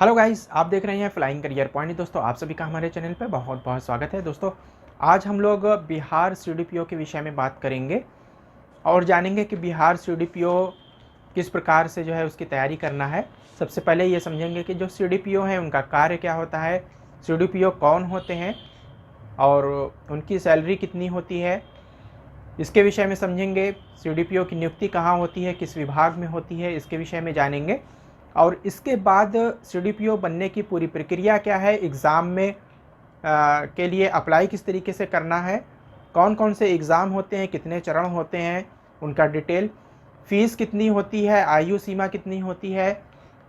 Hello guys, आप देख रहे हैं फ्लाइंग करियर पॉइंट। दोस्तों, आप सभी का हमारे चैनल पर बहुत बहुत स्वागत है। दोस्तों, आज हम लोग बिहार सीडीपीओ के विषय में बात करेंगे और जानेंगे कि बिहार सीडीपीओ किस प्रकार से जो है उसकी तैयारी करना है। सबसे पहले ये समझेंगे कि जो सीडीपीओ हैं उनका कार्य क्या होता है, सीडीपीओ कौन होते हैं और उनकी सैलरी कितनी होती है, इसके विषय में समझेंगे। सीडीपीओ की नियुक्ति कहाँ होती है, किस विभाग में होती है, इसके विषय में जानेंगे। और इसके बाद सीडीपीओ बनने की पूरी प्रक्रिया क्या है, एग्ज़ाम में के लिए अप्लाई किस तरीके से करना है, कौन कौन से एग्ज़ाम होते हैं, कितने चरण होते हैं, उनका डिटेल, फ़ीस कितनी होती है, आयु सीमा कितनी होती है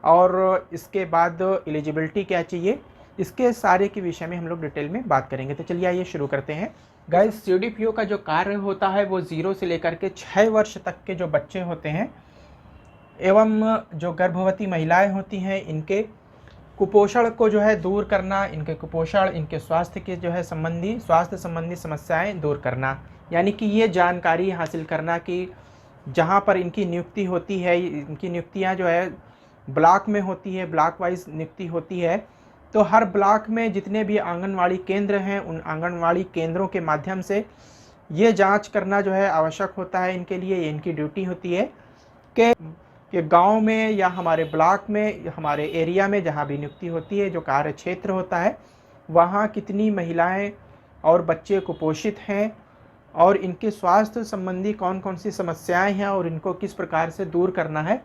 और इसके बाद एलिजिबिलिटी क्या चाहिए, इसके सारे के विषय में हम लोग डिटेल में बात करेंगे। तो चलिए आइए शुरू करते हैं। गाइस, सीडीपीओ का जो कार्य होता है वो 0 से लेकर के 6 वर्ष तक के जो बच्चे होते हैं एवं जो गर्भवती महिलाएं होती हैं, इनके कुपोषण को जो है दूर करना, इनके कुपोषण, इनके स्वास्थ्य के जो है स्वास्थ्य संबंधी समस्याएं दूर करना, यानी कि ये जानकारी हासिल करना कि जहां पर इनकी नियुक्ति होती है, इनकी नियुक्तियां जो है ब्लॉक में होती है, ब्लॉक वाइज नियुक्ति होती है। तो हर ब्लॉक में जितने भी आंगनवाड़ी केंद्र हैं, उन आंगनवाड़ी केंद्रों के माध्यम से ये जांच करना जो है आवश्यक होता है इनके लिए। ये इनकी ड्यूटी होती है कि गांव में या हमारे ब्लॉक में, हमारे एरिया में जहां भी नियुक्ति होती है, जो कार्य क्षेत्र होता है, वहां कितनी महिलाएं और बच्चे कुपोषित हैं और इनके स्वास्थ्य संबंधी कौन कौन सी समस्याएं हैं और इनको किस प्रकार से दूर करना है,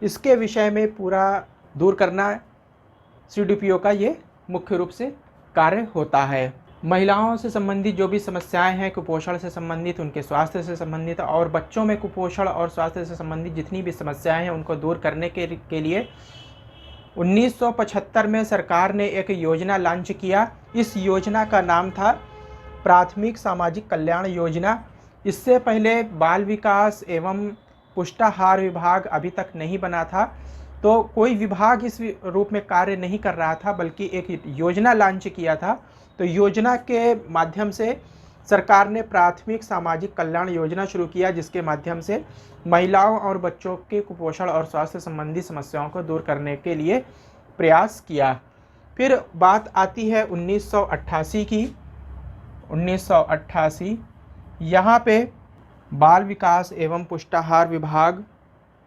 इसके विषय में पूरा दूर करना सीडीपीओ का ये मुख्य रूप से कार्य होता है। महिलाओं से संबंधित जो भी समस्याएं हैं, कुपोषण से संबंधित, उनके स्वास्थ्य से संबंधित और बच्चों में कुपोषण और स्वास्थ्य से संबंधित जितनी भी समस्याएं हैं उनको दूर करने के लिए 1975 में सरकार ने एक योजना लॉन्च किया। इस योजना का नाम था प्राथमिक सामाजिक कल्याण योजना। इससे पहले बाल विकास एवं पुष्टाहार विभाग अभी तक नहीं बना था, तो कोई विभाग इस रूप में कार्य नहीं कर रहा था, बल्कि एक योजना लॉन्च किया था। तो योजना के माध्यम से सरकार ने प्राथमिक सामाजिक कल्याण योजना शुरू किया, जिसके माध्यम से महिलाओं और बच्चों के कुपोषण और स्वास्थ्य संबंधी समस्याओं को दूर करने के लिए प्रयास किया। फिर बात आती है 1988 की। 1988 यहाँ पे बाल विकास एवं पुष्टाहार विभाग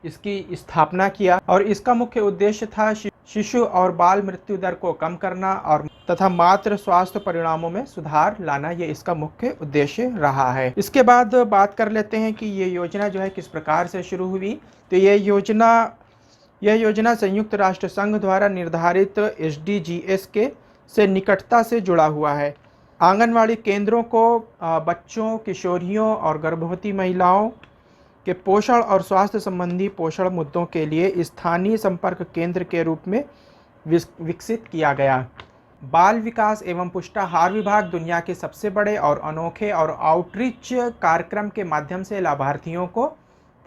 इसकी स्थापना किया और इसका मुख्य उद्देश्य था शिशु और बाल मृत्यु दर को कम करना और तथा मातृ स्वास्थ्य परिणामों में सुधार लाना। ये इसका मुख्य उद्देश्य रहा है। इसके बाद बात कर लेते हैं कि ये योजना जो है किस प्रकार से शुरू हुई। तो यह योजना संयुक्त राष्ट्र संघ द्वारा निर्धारित SDGs के से निकटता से जुड़ा हुआ है। आंगनवाड़ी केंद्रों को बच्चों, किशोरियों और गर्भवती महिलाओं के पोषण और स्वास्थ्य संबंधी पोषण मुद्दों के लिए स्थानीय संपर्क केंद्र के रूप में विकसित किया गया। बाल विकास एवं पुष्टाहार विभाग दुनिया के सबसे बड़े और अनोखे और आउटरीच कार्यक्रम के माध्यम से लाभार्थियों को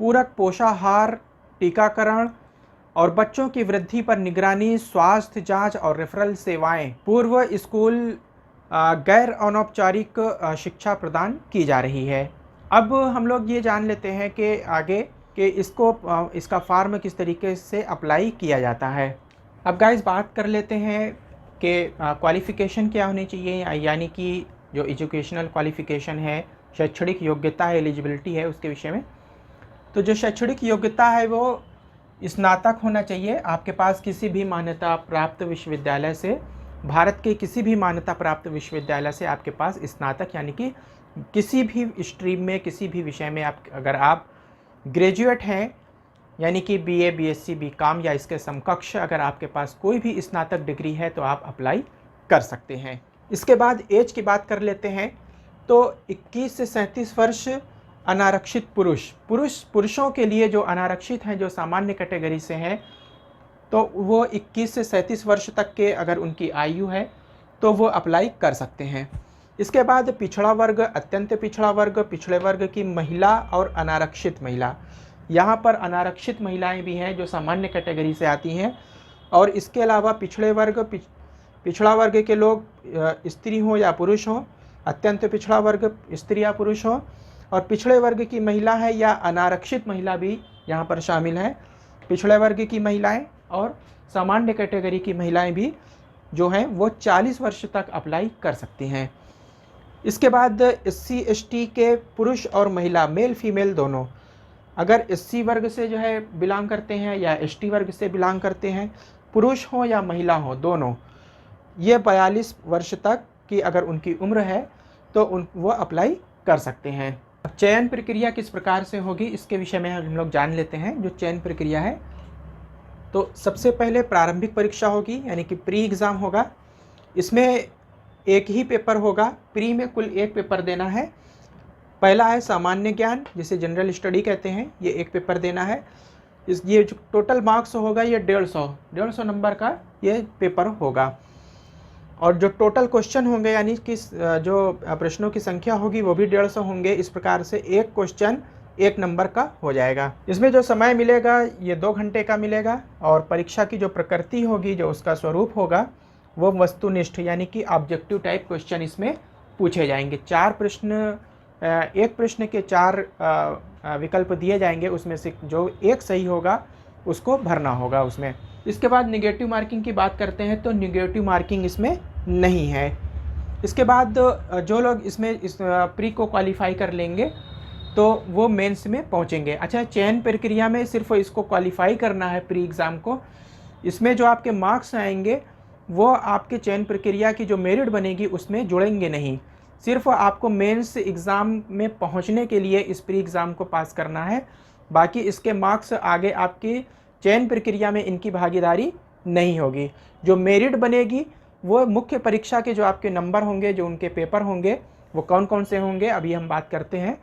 पूरक पोषाहार, टीकाकरण और बच्चों की वृद्धि पर निगरानी, स्वास्थ्य जांच और रेफरल सेवाएं, पूर्व स्कूल गैर अनौपचारिक शिक्षा प्रदान की जा रही है। अब हम लोग ये जान लेते हैं कि आगे कि इसका फॉर्म किस तरीके से अप्लाई किया जाता है। अब गाइस, बात कर लेते हैं कि क्वालिफ़िकेशन क्या होनी चाहिए, यानी कि जो एजुकेशनल क्वालिफ़िकेशन है, शैक्षणिक योग्यता है, एलिजिबिलिटी है, उसके विषय में। तो जो शैक्षणिक योग्यता है वो स्नातक होना चाहिए। आपके पास किसी भी मान्यता प्राप्त विश्वविद्यालय से, भारत के किसी भी मान्यता प्राप्त विश्वविद्यालय से आपके पास स्नातक, यानी कि किसी भी स्ट्रीम में, किसी भी विषय में अगर आप ग्रेजुएट हैं, यानी कि BA, BSc, BCom या इसके समकक्ष अगर आपके पास कोई भी स्नातक डिग्री है तो आप अप्लाई कर सकते हैं। इसके बाद एज की बात कर लेते हैं। तो 21 से 37 वर्ष अनारक्षित पुरुषों के लिए जो अनारक्षित हैं, जो सामान्य कैटेगरी से हैं, तो वो 21 से 37 वर्ष तक के अगर उनकी आयु है तो वो अप्लाई कर सकते हैं। इसके बाद पिछड़ा वर्ग, अत्यंत पिछड़ा वर्ग, पिछड़े वर्ग की महिला और अनारक्षित महिला। यहाँ पर अनारक्षित महिलाएं भी हैं जो सामान्य कैटेगरी से आती हैं। और इसके अलावा पिछड़े वर्ग, पिछड़ा वर्ग के लोग स्त्री हो या पुरुष हो, अत्यंत पिछड़ा वर्ग स्त्री या पुरुष हो, और पिछड़े वर्ग की महिला है या अनारक्षित महिला भी यहाँ पर शामिल है। पिछड़े वर्ग की महिलाएं और सामान्य कैटेगरी की महिलाएं भी जो हैं वो 40 वर्ष तक अप्लाई कर सकती हैं। इसके बाद SC ST के पुरुष और महिला, मेल फीमेल दोनों, अगर SC वर्ग से जो है बिलोंग करते हैं या ST वर्ग से बिलोंग करते हैं, पुरुष हो या महिला हो दोनों, ये 42 वर्ष तक की अगर उनकी उम्र है तो वो अप्लाई कर सकते हैं। चयन प्रक्रिया किस प्रकार से होगी इसके विषय में हम लोग जान लेते हैं। जो चयन प्रक्रिया है, तो सबसे पहले प्रारंभिक परीक्षा होगी, यानी कि प्री एग्ज़ाम होगा। इसमें एक ही पेपर होगा। प्री में कुल एक पेपर देना है। पहला है सामान्य ज्ञान, जिसे जनरल स्टडी कहते हैं, ये एक पेपर देना है। ये जो टोटल मार्क्स होगा ये 150 नंबर का ये पेपर होगा। और जो टोटल क्वेश्चन होंगे, यानी कि जो प्रश्नों की संख्या होगी वो भी 150 होंगे। इस प्रकार से एक क्वेश्चन 1 नंबर का हो जाएगा। इसमें जो समय मिलेगा ये 2 घंटे का मिलेगा। और परीक्षा की जो प्रकृति होगी, जो उसका स्वरूप होगा, वो वस्तुनिष्ठ यानी कि ऑब्जेक्टिव टाइप क्वेश्चन इसमें पूछे जाएंगे। 4 प्रश्न, एक प्रश्न के 4 विकल्प दिए जाएंगे, उसमें से जो एक सही होगा उसको भरना होगा उसमें। इसके बाद निगेटिव मार्किंग की बात करते हैं, तो निगेटिव मार्किंग इसमें नहीं है। इसके बाद जो लोग इसमें इस प्री को क्वालिफाई कर लेंगे तो वो मेंस में पहुंचेंगे। अच्छा, चयन प्रक्रिया में सिर्फ इसको क्वालिफाई करना है प्री एग्ज़ाम को। इसमें जो आपके मार्क्स आएंगे वो आपके चयन प्रक्रिया की जो मेरिट बनेगी उसमें जुड़ेंगे नहीं। सिर्फ आपको मेंस एग्ज़ाम में पहुंचने के लिए इस प्री एग्ज़ाम को पास करना है। बाकी इसके मार्क्स आगे आपकी चयन प्रक्रिया में इनकी भागीदारी नहीं होगी। जो मेरिट बनेगी वो मुख्य परीक्षा के जो आपके नंबर होंगे, जो उनके पेपर होंगे, वो कौन कौन से होंगे अभी हम बात करते हैं।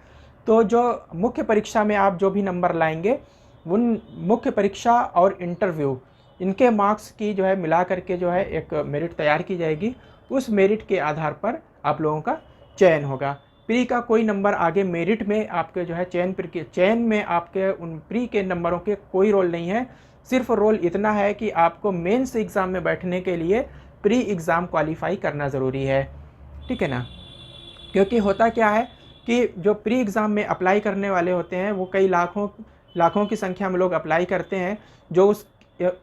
तो जो मुख्य परीक्षा में आप जो भी नंबर लाएंगे, उन मुख्य परीक्षा और इंटरव्यू, इनके मार्क्स की जो है मिला करके जो है एक मेरिट तैयार की जाएगी। उस मेरिट के आधार पर आप लोगों का चयन होगा। प्री का कोई नंबर आगे मेरिट में आपके जो है चयन में आपके उन प्री के नंबरों के कोई रोल नहीं है। सिर्फ रोल इतना है कि आपको मेंस एग्ज़ाम में बैठने के लिए प्री एग्ज़ाम क्वालिफाई करना ज़रूरी है, ठीक है ना। क्योंकि होता क्या है कि जो प्री एग्ज़ाम में अप्लाई करने वाले होते हैं वो कई लाखों की संख्या में लोग अप्लाई करते हैं, जो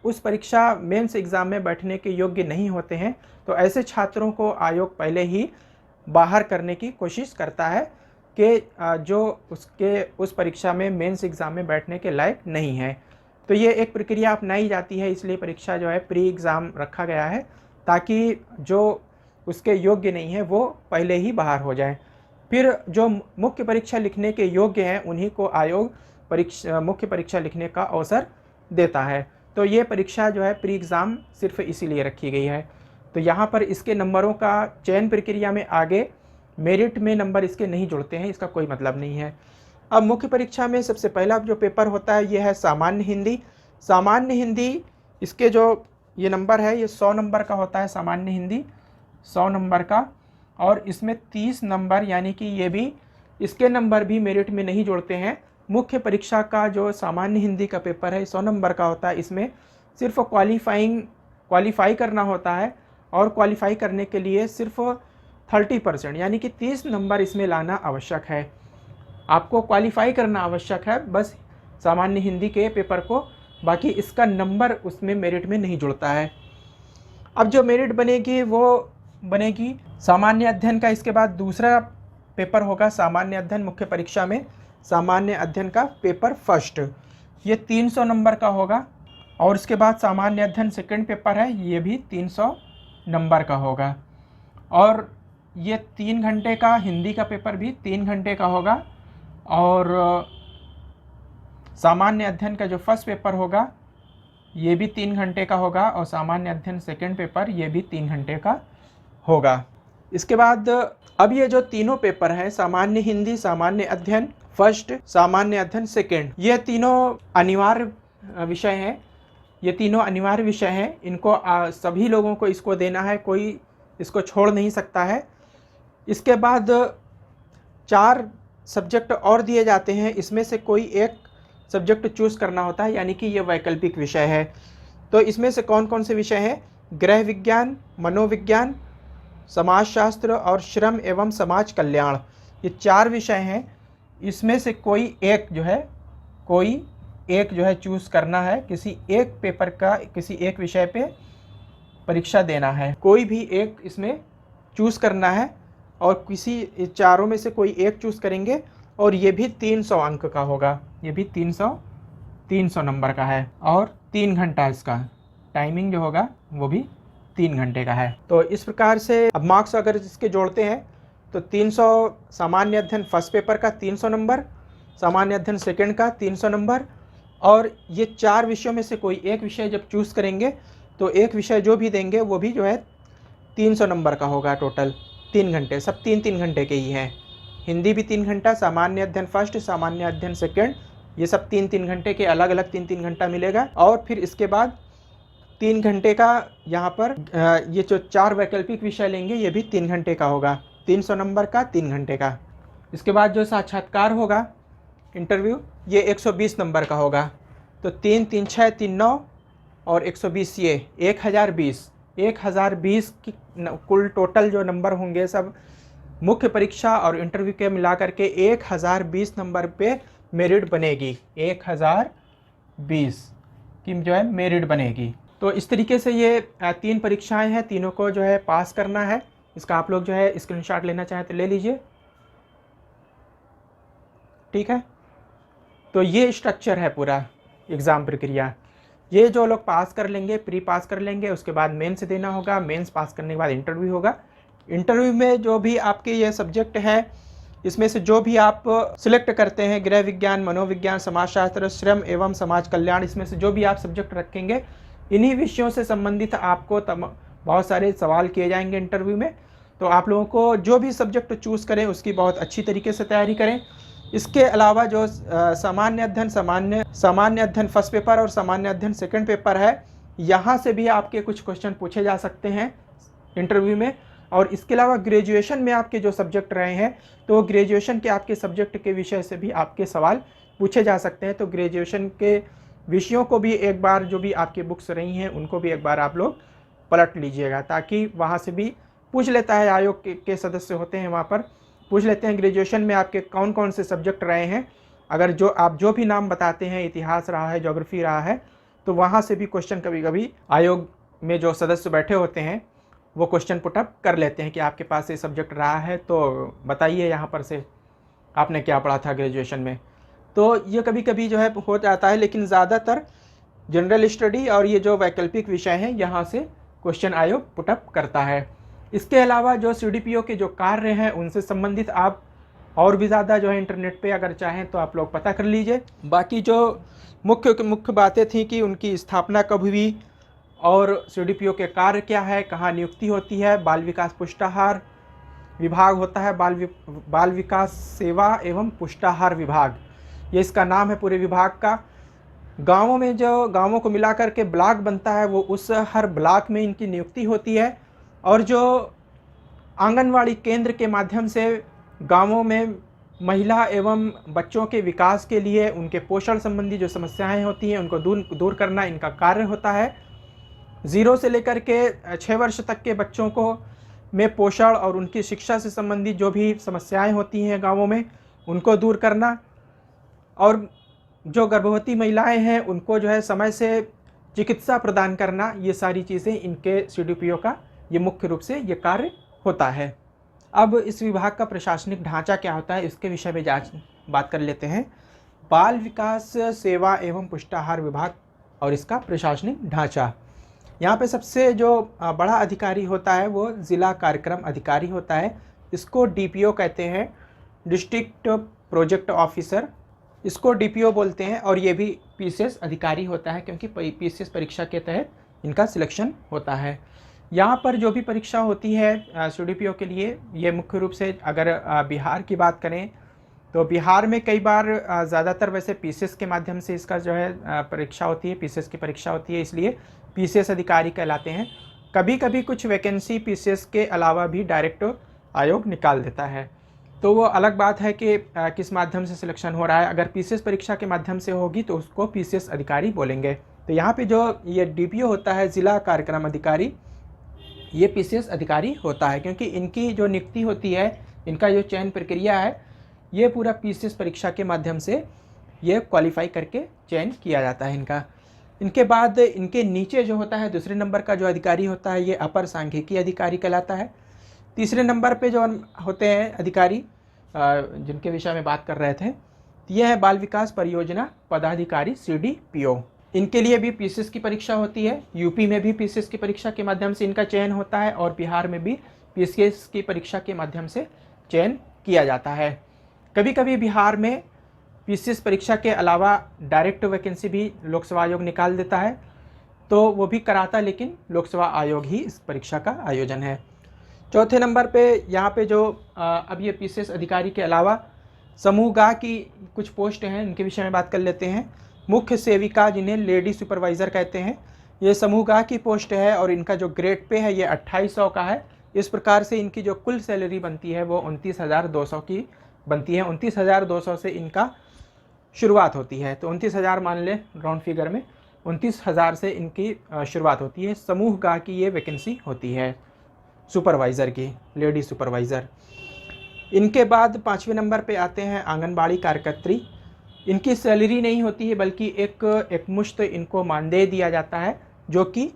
उस परीक्षा मेंस एग्ज़ाम में बैठने के योग्य नहीं होते हैं। तो ऐसे छात्रों को आयोग पहले ही बाहर करने की कोशिश करता है कि जो उस परीक्षा में मेंस एग्ज़ाम में बैठने के लायक नहीं है। तो ये एक प्रक्रिया अपनाई जाती है, इसलिए परीक्षा जो है प्री एग्ज़ाम रखा गया है, ताकि जो उसके योग्य नहीं है वो पहले ही बाहर हो जाए। फिर जो मुख्य परीक्षा लिखने के योग्य हैं उन्हीं को आयोग मुख्य परीक्षा लिखने का अवसर देता है। तो ये परीक्षा जो है प्री एग्ज़ाम सिर्फ इसीलिए रखी गई है। तो यहाँ पर इसके नंबरों का चयन प्रक्रिया में आगे मेरिट में नंबर इसके नहीं जुड़ते हैं, इसका कोई मतलब नहीं है। अब मुख्य परीक्षा में सबसे पहला जो पेपर होता है ये है सामान्य हिंदी। सामान्य हिंदी, इसके जो ये नंबर है ये 100 नंबर का होता है। सामान्य हिंदी 100 नंबर का, और इसमें 30 नंबर, यानी कि ये भी, इसके नंबर भी मेरिट में नहीं जुड़ते हैं। मुख्य परीक्षा का जो सामान्य हिंदी का पेपर है 100 नंबर का होता है। इसमें सिर्फ क्वालिफाई करना होता है, और क्वालिफाई करने के लिए सिर्फ 30% यानी कि 30 नंबर इसमें लाना आवश्यक है। आपको क्वालिफाई करना आवश्यक है बस सामान्य हिंदी के पेपर को, बाकी इसका नंबर उसमें मेरिट में नहीं जुड़ता है। अब जो मेरिट बनेगी वो बनेगी सामान्य अध्ययन का। इसके बाद दूसरा पेपर होगा सामान्य अध्ययन मुख्य परीक्षा में। सामान्य अध्ययन का पेपर फर्स्ट, ये 300 नंबर का होगा। और उसके बाद सामान्य अध्ययन सेकंड पेपर है, ये भी 300 नंबर का होगा। और ये 3 घंटे का, हिंदी का पेपर भी 3 घंटे का होगा। और सामान्य अध्ययन का जो फर्स्ट पेपर होगा ये भी 3 घंटे का होगा, और सामान्य अध्ययन सेकंड पेपर ये भी 3 घंटे का होगा। इसके बाद अब ये जो तीनों पेपर हैं, सामान्य हिंदी, सामान्य अध्ययन फर्स्ट, सामान्य अध्ययन सेकंड, ये तीनों अनिवार्य विषय हैं। ये तीनों अनिवार्य विषय हैं, इनको सभी लोगों को इसको देना है, कोई इसको छोड़ नहीं सकता है। इसके बाद 4 सब्जेक्ट और दिए जाते हैं, इसमें से कोई एक सब्जेक्ट चूज़ करना होता है, यानी कि ये वैकल्पिक विषय है। तो इसमें से कौन कौन से विषय हैं? गृह विज्ञान, मनोविज्ञान, समाजशास्त्र और श्रम एवं समाज कल्याण, ये 4 विषय हैं। इसमें से कोई एक जो है, कोई एक जो है चूज़ करना है, किसी एक पेपर का किसी एक विषय पे परीक्षा देना है। कोई भी एक इसमें चूज़ करना है और किसी चारों में से कोई एक चूज़ करेंगे और ये भी 300 अंक का होगा। ये भी 300 नंबर का है और 3 घंटा इसका टाइमिंग जो होगा वो भी 3 घंटे का है। तो इस प्रकार से अब मार्क्स अगर इसके जोड़ते हैं तो 300 सामान्य अध्ययन फर्स्ट पेपर का 300 नंबर, सामान्य अध्ययन सेकंड का 300 नंबर, और ये 4 विषयों में से कोई एक विषय जब चूज़ करेंगे तो एक विषय जो भी देंगे वो भी जो है 300 नंबर का होगा। टोटल 3 घंटे, सब 3-3 घंटे के ही हैं। हिंदी भी 3 घंटा, सामान्य अध्ययन फर्स्ट, सामान्य अध्ययन सेकंड, ये सब 3-3 घंटे के अलग अलग 3-3 घंटा मिलेगा। और फिर इसके बाद 3 घंटे का यहाँ पर ये जो 4 वैकल्पिक विषय लेंगे ये भी 3 घंटे का होगा, 300 नंबर का 3 घंटे का। इसके बाद जो साक्षात्कार होगा इंटरव्यू, ये 120 नंबर का होगा। तो 3, 3, 6, 3, 9 और 120, ये 1020 की कुल टोटल जो नंबर होंगे सब मुख्य परीक्षा और इंटरव्यू के मिला करके 1020 नंबर पे मेरिट बनेगी। 1020 की जो है मेरिट बनेगी। तो इस तरीके से ये 3 परीक्षाएं हैं, तीनों को जो है पास करना है। इसका आप लोग जो है स्क्रीनशॉट लेना चाहें तो ले लीजिए, ठीक है। तो ये स्ट्रक्चर है पूरा एग्ज़ाम प्रक्रिया। ये जो लोग पास कर लेंगे, प्री पास कर लेंगे, उसके बाद मेंस देना होगा, मेंस पास करने के बाद इंटरव्यू होगा। इंटरव्यू में जो भी आपके ये सब्जेक्ट है, इसमें से जो भी आप सिलेक्ट करते हैं, गृह विज्ञान, मनोविज्ञान, समाजशास्त्र, श्रम एवं समाज कल्याण, इसमें से जो भी आप सब्जेक्ट रखेंगे, इन्हीं विषयों से संबंधित आपको बहुत सारे सवाल किए जाएंगे इंटरव्यू में। तो आप लोगों को जो भी सब्जेक्ट चूज़ करें उसकी बहुत अच्छी तरीके से तैयारी करें। इसके अलावा जो सामान्य अध्ययन फर्स्ट पेपर और सामान्य अध्ययन सेकंड पेपर है, यहाँ से भी आपके कुछ क्वेश्चन पूछे जा सकते हैं इंटरव्यू में। और इसके अलावा ग्रेजुएशन में आपके जो सब्जेक्ट रहे हैं, तो ग्रेजुएशन के आपके सब्जेक्ट के विषय से भी आपके सवाल पूछे जा सकते हैं। तो ग्रेजुएशन के विषयों को भी एक बार, जो भी आपकी बुक्स रही हैं उनको भी एक बार आप लोग पलट लीजिएगा, ताकि वहाँ से भी पूछ लेता है, आयोग के सदस्य होते हैं वहाँ पर पूछ लेते हैं ग्रेजुएशन में आपके कौन कौन से सब्जेक्ट रहे हैं। अगर जो भी नाम बताते हैं, इतिहास रहा है, ज्योग्राफी रहा है, तो वहाँ से भी क्वेश्चन कभी कभी आयोग में जो सदस्य बैठे होते हैं वो क्वेश्चन पुटअप कर लेते हैं कि आपके पास ये सब्जेक्ट रहा है तो बताइए यहाँ पर से आपने क्या पढ़ा था ग्रेजुएशन में। तो ये कभी कभी जो है हो जाता है, लेकिन ज़्यादातर जनरल स्टडी और ये जो वैकल्पिक विषय हैं यहाँ से क्वेश्चन आयोग पुटअप करता है। इसके अलावा जो CDPO के जो कार्य हैं उनसे संबंधित आप और भी ज़्यादा जो है इंटरनेट पे अगर चाहें तो आप लोग पता कर लीजिए। बाकी जो मुख्य बातें थी कि उनकी स्थापना कब हुई और CDPO के कार्य क्या है, कहाँ नियुक्ति होती है, बाल विकास पुष्टाहार विभाग होता है, बाल विकास सेवा एवं पुष्टाहार विभाग, ये इसका नाम है पूरे विभाग का। गाँवों में जो गाँवों को मिला कर के ब्लॉक बनता है, वो उस हर ब्लॉक में इनकी नियुक्ति होती है। और जो आंगनवाड़ी केंद्र के माध्यम से गांवों में महिला एवं बच्चों के विकास के लिए उनके पोषण संबंधी जो समस्याएं होती हैं उनको दूर करना इनका कार्य होता है। 0 से लेकर के 6 वर्ष तक के बच्चों को में पोषण और उनकी शिक्षा से संबंधित जो भी समस्याएं होती हैं गांवों में उनको दूर करना, और जो गर्भवती महिलाएं हैं उनको जो है समय से चिकित्सा प्रदान करना, ये सारी चीज़ें इनके CDPO का ये मुख्य रूप से ये कार्य होता है। अब इस विभाग का प्रशासनिक ढांचा क्या होता है इसके विषय में बात कर लेते हैं। बाल विकास सेवा एवं पुष्टाहार विभाग और इसका प्रशासनिक ढांचा, यहाँ पे सबसे जो बड़ा अधिकारी होता है वो ज़िला कार्यक्रम अधिकारी होता है। इसको DPO कहते हैं, डिस्ट्रिक्ट प्रोजेक्ट ऑफिसर, इसको DPO बोलते हैं। और ये भी PCS अधिकारी होता है, क्योंकि PCS परीक्षा के तहत इनका सिलेक्शन होता है। यहाँ पर जो भी परीक्षा होती है CDPO के लिए, ये मुख्य रूप से अगर बिहार की बात करें तो बिहार में कई बार ज़्यादातर वैसे PCS के माध्यम से इसका जो है परीक्षा होती है, PCS की परीक्षा होती है, इसलिए PCS अधिकारी कहलाते हैं। कभी कभी कुछ वैकेंसी PCS के अलावा भी डायरेक्ट आयोग निकाल देता है, तो वो अलग बात है कि किस माध्यम से सिलेक्शन हो रहा है। अगर PCS परीक्षा के माध्यम से होगी तो उसको PCS अधिकारी बोलेंगे। तो यहाँ पे जो ये DPO होता है, ज़िला कार्यक्रम अधिकारी, ये PCS अधिकारी होता है, क्योंकि इनकी जो नियुक्ति होती है, इनका जो चयन प्रक्रिया है, ये पूरा PCS परीक्षा के माध्यम से ये क्वालिफाई करके चयन किया जाता है इनका। इनके बाद इनके नीचे जो होता है दूसरे नंबर का जो अधिकारी होता है ये अपर सांख्यिकी अधिकारी कहलाता है। तीसरे नंबर पे जो होते हैं अधिकारी जिनके विषय में बात कर रहे थे, ये है बाल विकास परियोजना पदाधिकारी CDPO। इनके लिए भी पीसीएस की परीक्षा होती है। यूपी में भी पीसीएस की परीक्षा के माध्यम से इनका चयन होता है और बिहार में भी पीसीएस की परीक्षा के माध्यम से चयन किया जाता है। कभी कभी बिहार में पीसीएस परीक्षा के अलावा डायरेक्ट वैकेंसी भी लोकसेवा आयोग निकाल देता है, तो वो भी कराता, लेकिन लोकसेवा आयोग ही इस परीक्षा का आयोजन है। चौथे नंबर पे यहाँ पे जो अब ये पीसीएस अधिकारी के अलावा समूह गा की कुछ पोस्ट हैं, इनके विषय में बात कर लेते हैं। मुख्य सेविका जिन्हें लेडी सुपरवाइज़र कहते हैं, ये समूह गा की पोस्ट है और इनका जो ग्रेड पे है ये 2800 का है। इस प्रकार से इनकी जो कुल सैलरी बनती है वो 29,200 की बनती है। 29,200 से इनका शुरुआत होती है, तो 29,000 मान लें राउंड फिगर में, 29,000 से इनकी शुरुआत होती है। समूह गा की ये वैकेंसी होती है सुपरवाइज़र की, लेडी सुपरवाइज़र। इनके बाद 5वें नंबर पे आते हैं आंगनबाड़ी कार्यकर्त्री। इनकी सैलरी नहीं होती है बल्कि एक मुश्त इनको मानदेय दिया जाता है जो कि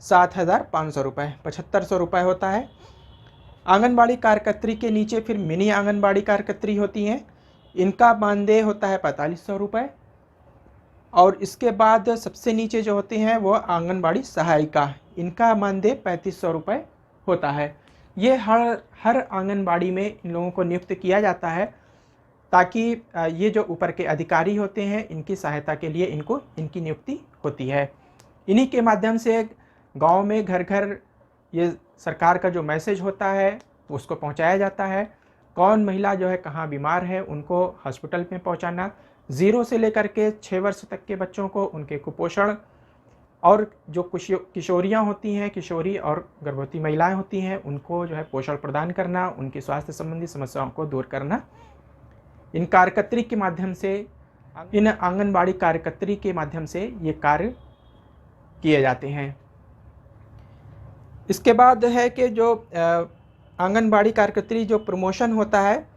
7,500 रुपये, 7,500 रुपये होता है। आंगनबाड़ी कार्यकर्त्री के नीचे फिर मिनी आंगनबाड़ी कार्यकर्त्री होती हैं, इनका मानदेय होता है 4,500 रुपये। और इसके बाद सबसे नीचे जो होते हैं वो आंगनबाड़ी सहायिका, इनका मानदेय 3,500 रुपये होता है। ये हर आंगनबाड़ी में इन लोगों को नियुक्त किया जाता है ताकि ये जो ऊपर के अधिकारी होते हैं इनकी सहायता के लिए इनकी नियुक्ति होती है। इन्हीं के माध्यम से गांव में घर घर ये सरकार का जो मैसेज होता है उसको पहुंचाया जाता है। कौन महिला जो है कहाँ बीमार है उनको हॉस्पिटल में पहुंचाना, 0 से लेकर के 6 वर्ष तक के बच्चों को उनके कुपोषण, और जो किशोरियाँ होती हैं, किशोरी और गर्भवती महिलाएं होती हैं, उनको जो है पोषण प्रदान करना, उनकी स्वास्थ्य संबंधी समस्याओं को दूर करना, इन कार्यकर्त्री के माध्यम से, इन आंगनबाड़ी कार्यकर्त्री के माध्यम से ये कार्य किए जाते हैं। इसके बाद है कि जो आंगनबाड़ी कार्यकर्त्री जो प्रमोशन होता है,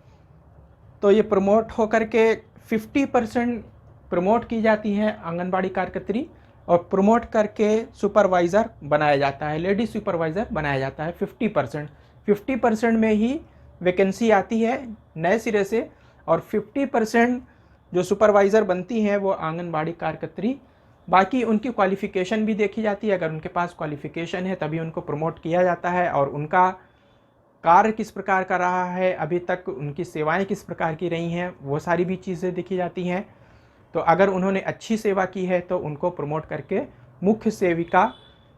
तो ये प्रमोट होकर के 50% प्रमोट की जाती हैं आंगनबाड़ी कार्यकर्त्री, और प्रमोट करके सुपरवाइज़र बनाया जाता है, लेडी सुपरवाइज़र बनाया जाता है। 50% में ही वैकेंसी आती है नए सिरे से, और 50% जो सुपरवाइज़र बनती हैं वो आंगनबाड़ी कार्यकर्त्री। बाकी उनकी क्वालिफ़िकेशन भी देखी जाती है, अगर उनके पास क्वालिफ़िकेशन है तभी उनको प्रमोट किया जाता है, और उनका कार्य किस प्रकार का रहा है, अभी तक उनकी सेवाएं किस प्रकार की रही हैं, वो सारी भी चीज़ें देखी जाती हैं। तो अगर उन्होंने अच्छी सेवा की है तो उनको प्रमोट करके मुख्य सेविका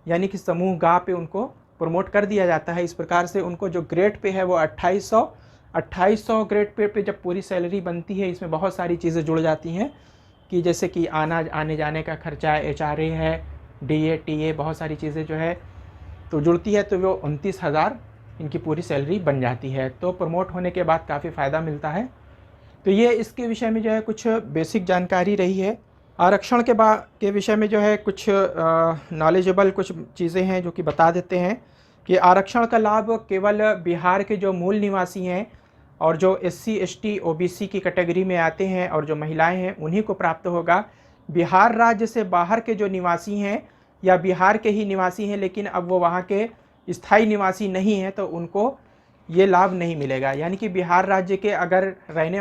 यानी कि समूह गा पे उनको प्रमोट कर दिया जाता है। इस प्रकार से उनको जो ग्रेड पे है वो 2800 ग्रेड पे जब पूरी सैलरी बनती है, इसमें बहुत सारी चीज़ें जुड़ जाती हैं कि जैसे कि आने जाने का खर्चा, HRA है, DA TA, बहुत सारी चीज़ें जो है तो जुड़ती है, तो वो 29,000 इनकी पूरी सैलरी बन जाती है। तो प्रमोट होने के बाद काफ़ी फ़ायदा मिलता है। तो ये इसके विषय में जो है कुछ बेसिक जानकारी रही है। आरक्षण के विषय में जो है कुछ नॉलेजेबल कुछ चीज़ें हैं जो कि बता देते हैं कि आरक्षण का लाभ केवल बिहार के जो मूल निवासी हैं और जो SC ST OBC की कैटेगरी में आते हैं और जो महिलाएं हैं उन्हीं को प्राप्त होगा। बिहार राज्य से बाहर के जो निवासी हैं या बिहार के ही निवासी हैं लेकिन अब वो वहाँ के स्थायी निवासी नहीं हैं, तो उनको ये लाभ नहीं मिलेगा। यानी कि बिहार राज्य के अगर रहने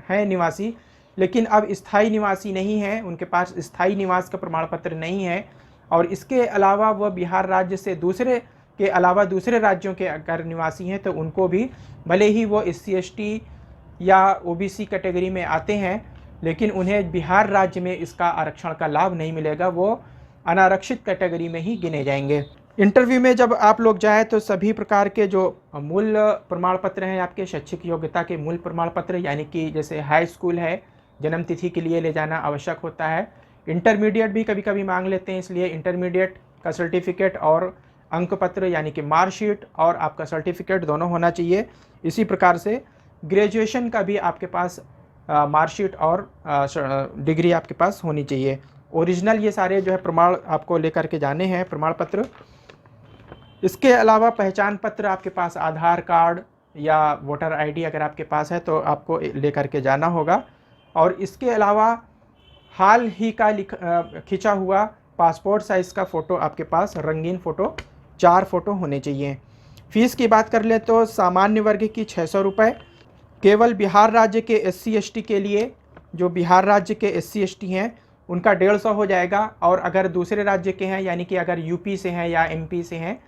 हैं निवासी लेकिन अब स्थायी निवासी नहीं हैं, उनके पास स्थायी निवास का प्रमाण पत्र नहीं है, और इसके अलावा वह बिहार राज्य से दूसरे राज्यों के अगर निवासी हैं तो उनको भी, भले ही वो SC ST या OBC कैटेगरी में आते हैं लेकिन उन्हें बिहार राज्य में इसका आरक्षण का लाभ नहीं मिलेगा, वो अनारक्षित कैटेगरी में ही गिने जाएंगे। इंटरव्यू में जब आप लोग जाएँ तो सभी प्रकार के जो मूल प्रमाण पत्र हैं आपके शैक्षिक योग्यता के मूल प्रमाण पत्र, यानी कि जैसे हाई स्कूल है, जन्म तिथि के लिए ले जाना आवश्यक होता है। इंटरमीडिएट भी कभी कभी मांग लेते हैं, इसलिए इंटरमीडिएट का सर्टिफिकेट और अंक पत्र यानी कि मार्कशीट और आपका सर्टिफिकेट दोनों होना चाहिए। इसी प्रकार से ग्रेजुएशन का भी आपके पास मार्कशीट और डिग्री आपके पास होनी चाहिए। ओरिजिनल ये सारे जो है प्रमाण आपको लेकर के जाने हैं, प्रमाण पत्र। इसके अलावा पहचान पत्र आपके पास, आधार कार्ड या वोटर ID अगर आपके पास है तो आपको लेकर के जाना होगा। और इसके अलावा हाल ही का खींचा हुआ पासपोर्ट साइज़ का फ़ोटो आपके पास, रंगीन फ़ोटो 4 फ़ोटो होने चाहिए। फ़ीस की बात कर ले तो सामान्य वर्ग की 600 रुपये, केवल बिहार राज्य के SC ST के लिए, जो बिहार राज्य के SC ST हैं उनका 150 हो जाएगा। और अगर दूसरे राज्य के हैं, यानी कि अगर यूपी से हैं या MP से हैं,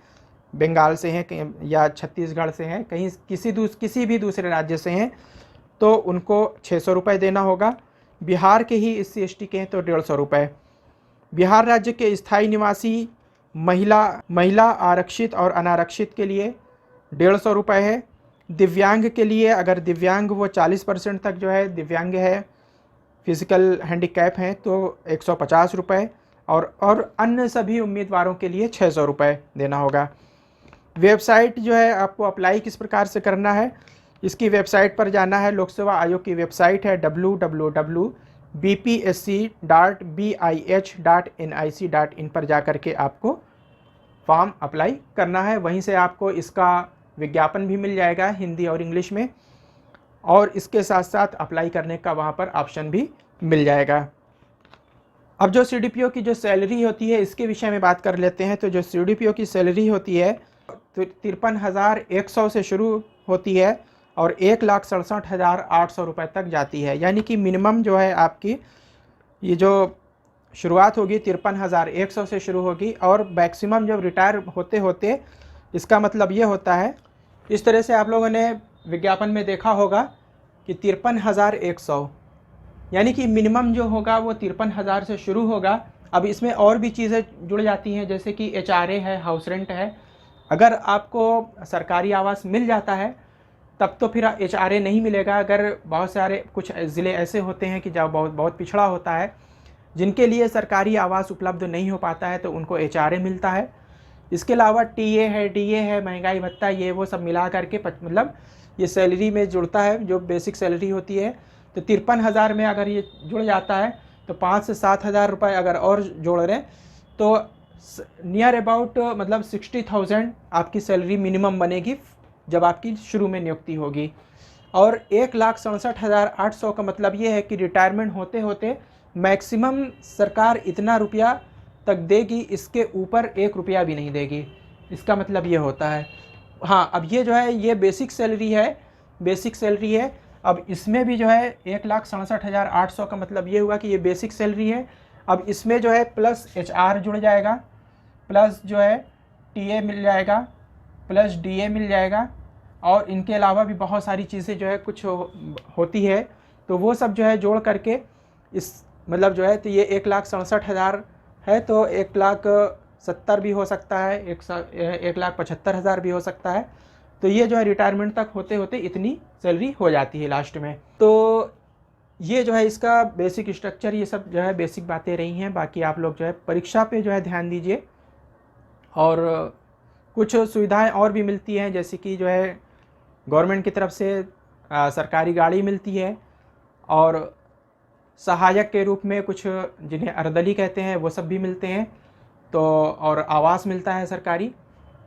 बंगाल से हैं या छत्तीसगढ़ से हैं, कहीं किसी भी दूसरे राज्य से हैं, तो उनको 600 रुपये देना होगा। बिहार के ही SC ST के हैं तो 150 रुपये। बिहार राज्य के स्थायी निवासी महिला आरक्षित और अनारक्षित के लिए 150 रुपये है। दिव्यांग के लिए, अगर दिव्यांग वो 40% तक जो है दिव्यांग है, फिजिकल हैंडीकैप हैं, तो 150 रुपये। और अन्य सभी उम्मीदवारों के लिए 600 रुपये देना होगा। वेबसाइट जो है आपको अप्लाई किस प्रकार से करना है, इसकी वेबसाइट पर जाना है। लोक सेवा आयोग की वेबसाइट है www.bpsc.bih.nic.in पर जा कर के आपको फॉर्म अप्लाई करना है। वहीं से आपको इसका विज्ञापन भी मिल जाएगा हिंदी और इंग्लिश में, और इसके साथ साथ अप्लाई करने का वहाँ पर ऑप्शन भी मिल जाएगा। अब जो CDPO की जो सैलरी होती है इसके विषय में बात कर लेते हैं। तो जो CDPO की सैलरी होती है तो 53,100 से शुरू होती है और 1,67,800 रुपये तक जाती है। यानी कि मिनिमम जो है आपकी ये जो शुरुआत होगी 53,100 से शुरू होगी, और मैक्सिमम जब रिटायर होते होते, इसका मतलब ये होता है, इस तरह से आप लोगों ने विज्ञापन में देखा होगा कि 53,100, यानी कि मिनिमम जो होगा वो 53,000 से शुरू होगा। अब इसमें और भी चीज़ें जुड़ जाती हैं, जैसे कि HRA है, हाउस रेंट है। अगर आपको सरकारी आवास मिल जाता है तब तो फिर HRA नहीं मिलेगा। अगर बहुत सारे कुछ ज़िले ऐसे होते हैं कि जब बहुत पिछड़ा होता है, जिनके लिए सरकारी आवास उपलब्ध नहीं हो पाता है, तो उनको HRA मिलता है। इसके अलावा TA है, DA है, महंगाई भत्ता, ये वो सब मिला करके मतलब ये सैलरी में जुड़ता है, जो बेसिक सैलरी होती है। तो 53,000 में अगर ये जुड़ जाता है तो 5 से 7,000 रुपये अगर और जोड़ रहे तो नियर अबाउट मतलब 60,000 आपकी सैलरी मिनिमम बनेगी जब आपकी शुरू में नियुक्ति होगी। और 1,67,800 का मतलब ये है कि रिटायरमेंट होते होते मैक्सिमम सरकार इतना रुपया तक देगी, इसके ऊपर 1 रुपया भी नहीं देगी। इसका मतलब ये होता है। हाँ, अब ये जो है ये बेसिक सैलरी है। अब इसमें भी जो है 1,67,800 का मतलब ये हुआ कि ये बेसिक सैलरी है। अब इसमें जो है प्लस HR जुड़ जाएगा, प्लस जो है TA मिल जाएगा, प्लस DA मिल जाएगा, और इनके अलावा भी बहुत सारी चीज़ें जो है कुछ होती है, तो वो सब जो है जोड़ करके इस मतलब जो है, तो ये 1,67,000 है, तो 1,70,000 भी हो सकता है, 1,75,000 भी हो सकता है। तो ये जो है रिटायरमेंट तक होते होते इतनी सैलरी हो जाती है लास्ट में। तो ये जो है इसका बेसिक स्ट्रक्चर, ये सब जो है बेसिक बातें रही हैं। बाकी आप लोग जो है परीक्षा पे जो है ध्यान दीजिए। और कुछ सुविधाएं और भी मिलती हैं, जैसे कि जो है गवर्नमेंट की तरफ से सरकारी गाड़ी मिलती है, और सहायक के रूप में कुछ जिन्हें अर्दली कहते हैं वो सब भी मिलते हैं। तो और आवास मिलता है सरकारी।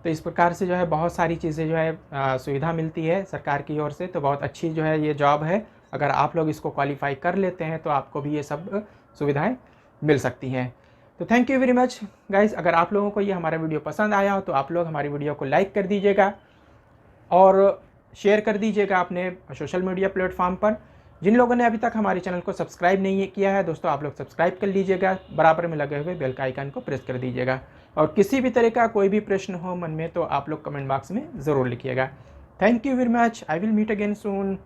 तो इस प्रकार से जो है बहुत सारी चीज़ें जो है सुविधा मिलती है सरकार की ओर से। तो बहुत अच्छी जो है ये जॉब है। अगर आप लोग इसको क्वालिफाई कर लेते हैं तो आपको भी ये सब सुविधाएं मिल सकती हैं। तो thank you very much guys. अगर आप लोगों को ये हमारा वीडियो पसंद आया हो तो आप लोग हमारी वीडियो को लाइक कर दीजिएगा और शेयर कर दीजिएगा अपने सोशल मीडिया प्लेटफॉर्म पर। जिन लोगों ने अभी तक हमारे चैनल को सब्सक्राइब नहीं किया है दोस्तों, आप लोग सब्सक्राइब कर लीजिएगा, बराबर में लगे हुए बेल का आइकन को प्रेस कर दीजिएगा। और किसी भी तरह का कोई भी प्रश्न हो मन में तो आप लोग कमेंट बॉक्स में ज़रूर लिखिएगा। Thank you very much. I will meet again soon.